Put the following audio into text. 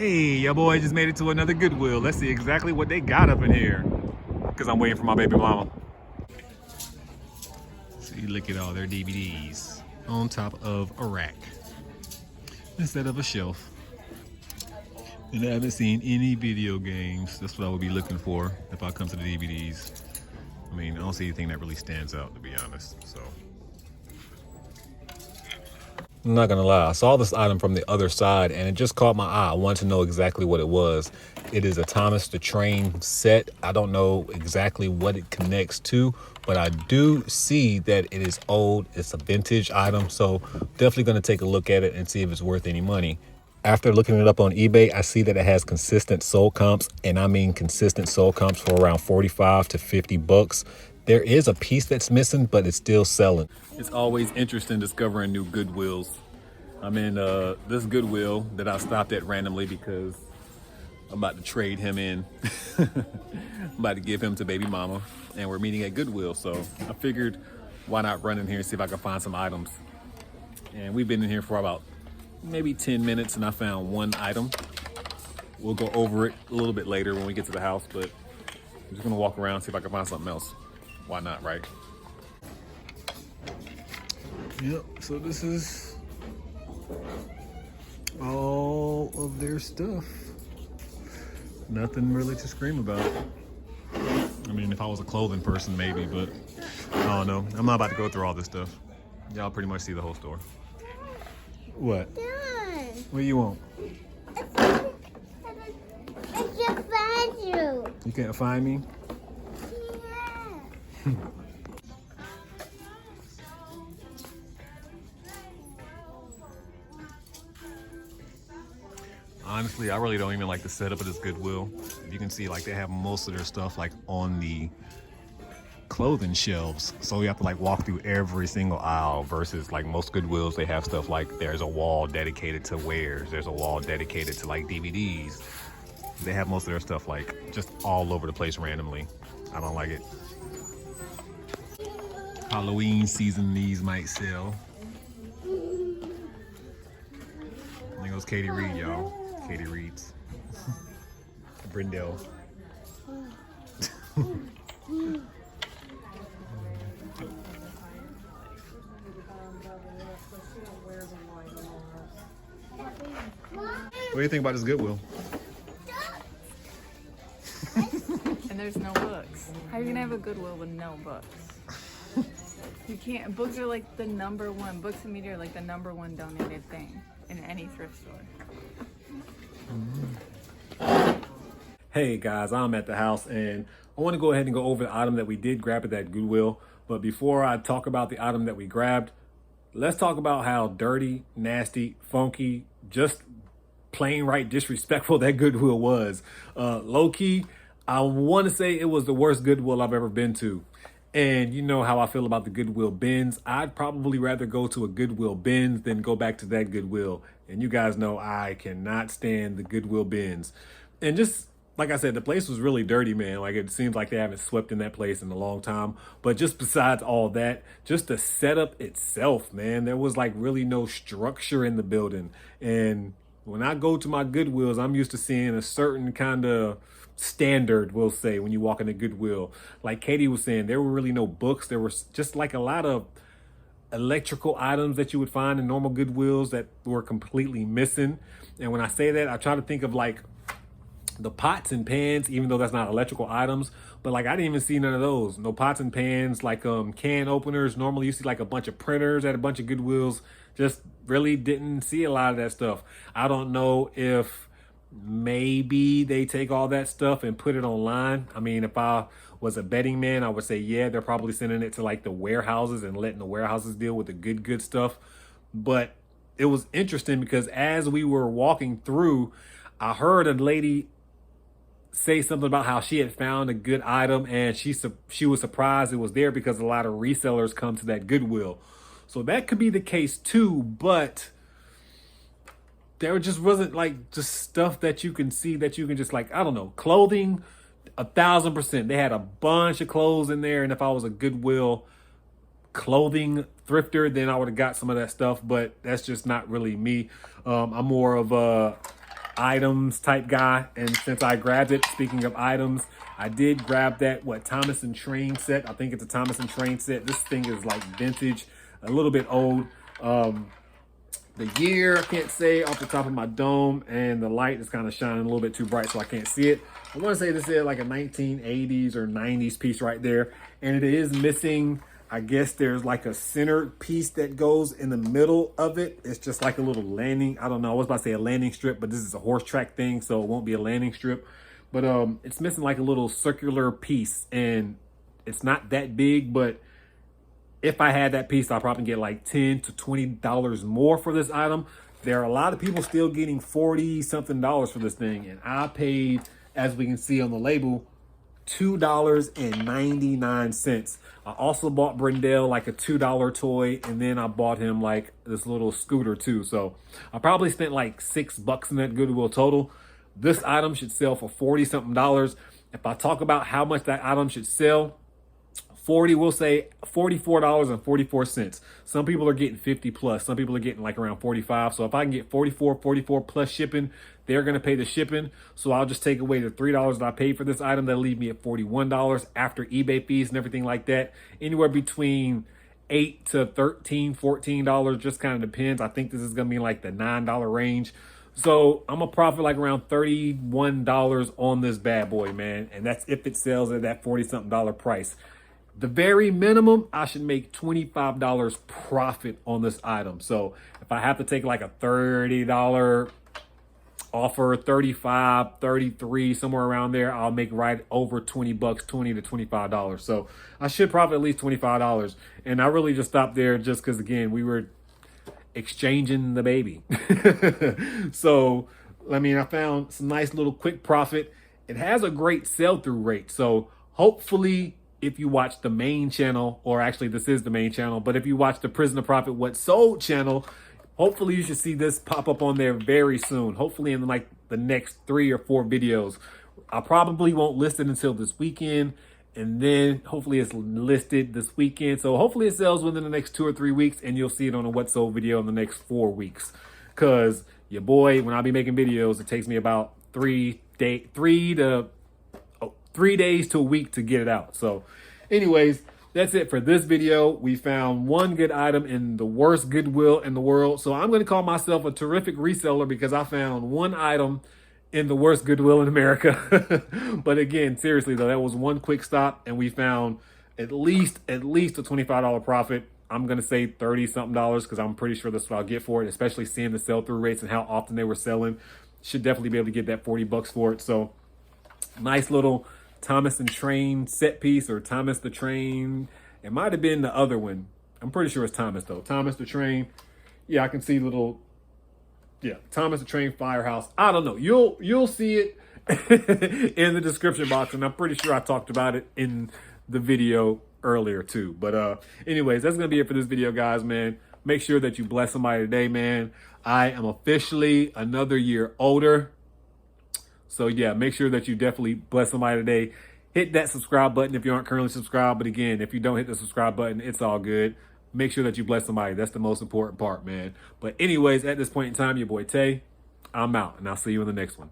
Hey, your boy just made it to another Goodwill. Let's see exactly what they got up in here. Because I'm waiting for my baby mama. So you look at all their DVDs on top of a rack instead of a shelf. And I haven't seen any video games. That's what I would be looking for if I come to the DVDs. I mean, I don't see anything that really stands out, to be honest. So I'm not gonna lie, I saw this item from the other side and it just caught my eye. I wanted to know exactly what it was. It is a Thomas the Train set. I don't know exactly what it connects to, but I do see that it is old. It's a vintage item, so definitely gonna take a look at it and see if it's worth any money. After looking it up on eBay, I see that it has consistent sold comps, and I mean consistent sold comps for around 45 to 50 bucks. There is a piece that's missing, but it's still selling. It's always interesting discovering new Goodwills. I'm in this Goodwill that I stopped at randomly because I'm about to trade him in. I'm about to give him to baby mama, and we're meeting at Goodwill. So I figured, why not run in here and see if I can find some items. And we've been in here for about maybe 10 minutes, and I found one item. We'll go over it a little bit later when we get to the house, but I'm just gonna walk around, see if I can find something else. Why not, right? Yep, so this is all of their stuff. Nothing really to scream about. I mean, if I was a clothing person, maybe, but I don't know. I'm not about to go through all this stuff. Y'all pretty much see the whole store. What? What do you want? I can't find you. You can't find me? Yeah. Honestly, I really don't even like the setup of this Goodwill. You can see, like, they have most of their stuff like on the clothing shelves, so you have to like walk through every single aisle versus like most Goodwills. They have stuff like there's a wall dedicated to wares, there's a wall dedicated to like DVDs. They have most of their stuff like just all over the place randomly. I don't like it. Halloween season, these might sell. There goes Katie Reed, y'all. Katie Reed's. Brindell. What do you think about this Goodwill? And there's no books. How are you gonna have a Goodwill with no books? You can't. Books are like the number one. Books and media are like the number one donated thing in any thrift store. Hey guys, I'm at the house and I want to go ahead and go over the item that we did grab at that Goodwill. But before I talk about the item that we grabbed, let's talk about how dirty, nasty, funky, just plain right disrespectful that Goodwill was. Low key, I want to say it was the worst Goodwill I've ever been to. And you know how I feel about the Goodwill bins. I'd probably rather go to a Goodwill bins than go back to that Goodwill. And you guys know I cannot stand the Goodwill bins. And just like I said, the place was really dirty, man. Like, it seems like they haven't swept in that place in a long time. But just besides all that, just the setup itself, man, there was like really no structure in the building. And when I go to my Goodwills, I'm used to seeing a certain kind of standard, we'll say, when you walk in a Goodwill. Like Katie was saying, there were really no books. There was just like a lot of electrical items that you would find in normal Goodwills that were completely missing. And when I say that, I try to think of like the pots and pans, even though that's not electrical items, but like I didn't even see none of those. No pots and pans, like can openers. Normally you see like a bunch of printers at a bunch of Goodwills. Just really didn't see a lot of that stuff. I don't know if maybe they take all that stuff and put it online. I mean, if I was a betting man, I would say, yeah, they're probably sending it to like the warehouses and letting the warehouses deal with the good stuff. But it was interesting because as we were walking through, I heard a lady say something about how she had found a good item and she was surprised it was there because a lot of resellers come to that Goodwill. So that could be the case too, but there just wasn't like just stuff that you can see that you can just like, I don't know, clothing, 1,000%. They had a bunch of clothes in there, and if I was a Goodwill clothing thrifter, then I would have got some of that stuff, but that's just not really me. I'm more of a items type guy. And since I grabbed it, speaking of items, I did grab that, Thomas and Train set. I think it's a Thomas and Train set. This thing is like vintage, a little bit old. The year, I can't say off the top of my dome, and the light is kind of shining a little bit too bright, so I can't see it. I want to say this is like a 1980s or 90s piece right there, and it is missing, I guess there's like a center piece that goes in the middle of it. It's just like a little landing. I don't know. I was about to say a landing strip, but this is a horse track thing, so it won't be a landing strip. But it's missing like a little circular piece, and it's not that big, but if I had that piece, I'll probably get like $10 to $20 more for this item. There are a lot of people still getting $40 something for this thing, and I paid, as we can see on the label, $2.99. I also bought Brendel like a $2 toy, and then I bought him like this little scooter too. So I probably spent like $6 in that Goodwill total. This item should sell for $40 something. If I talk about how much that item should sell, we'll say $44.44. Some people are getting 50 plus. Some people are getting like around 45. So if I can get 44 plus shipping, they're going to pay the shipping. So I'll just take away the $3 that I paid for this item. That'll leave me at $41 after eBay fees and everything like that. Anywhere between $8 to $13, $14, just kind of depends. I think this is going to be like the $9 range. So I'm gonna profit like around $31 on this bad boy, man. And that's if it sells at that $40 something price. The very minimum, I should make $25 profit on this item. So if I have to take like a $30 offer, 35, 33, somewhere around there, I'll make right over 20 bucks, $20 to $25. So I should profit at least $25. And I really just stopped there just because, again, we were exchanging the baby. So, I mean, I found some nice little quick profit. It has a great sell-through rate. So hopefully, if you watch the main channel, or actually this is the main channel, but if you watch the Prison2Profit What Sold channel, hopefully you should see this pop up on there very soon. Hopefully in like the next 3 or 4 videos. I probably won't list it until this weekend, and then hopefully it's listed this weekend. So hopefully it sells within the next 2 or 3 weeks, and you'll see it on a What Sold video in the next 4 weeks. Cause your boy, when I be making videos, it takes me about 3 days to a week to get it out. So anyways, that's it for this video. We found one good item in the worst Goodwill in the world. So I'm going to call myself a terrific reseller because I found one item in the worst Goodwill in America. But again, seriously though, that was one quick stop, and we found at least a $25 profit. I'm going to say 30 something dollars because I'm pretty sure that's what I'll get for it, especially seeing the sell-through rates and how often they were selling. Should definitely be able to get that 40 bucks for it. So nice little Thomas and Train set piece, or Thomas the Train. It might have been the other one. I'm pretty sure it's Thomas though. Thomas the Train. Yeah, I can see little, yeah, Thomas the Train Firehouse. I don't know. You'll see it in the description box, and I'm pretty sure I talked about it in the video earlier too. But anyways, that's gonna be it for this video, guys, man. Make sure that you bless somebody today, man. I am officially another year older. So yeah, make sure that you definitely bless somebody today. Hit that subscribe button if you aren't currently subscribed. But again, if you don't hit the subscribe button, it's all good. Make sure that you bless somebody. That's the most important part, man. But anyways, at this point in time, your boy Tay, I'm out, and I'll see you in the next one.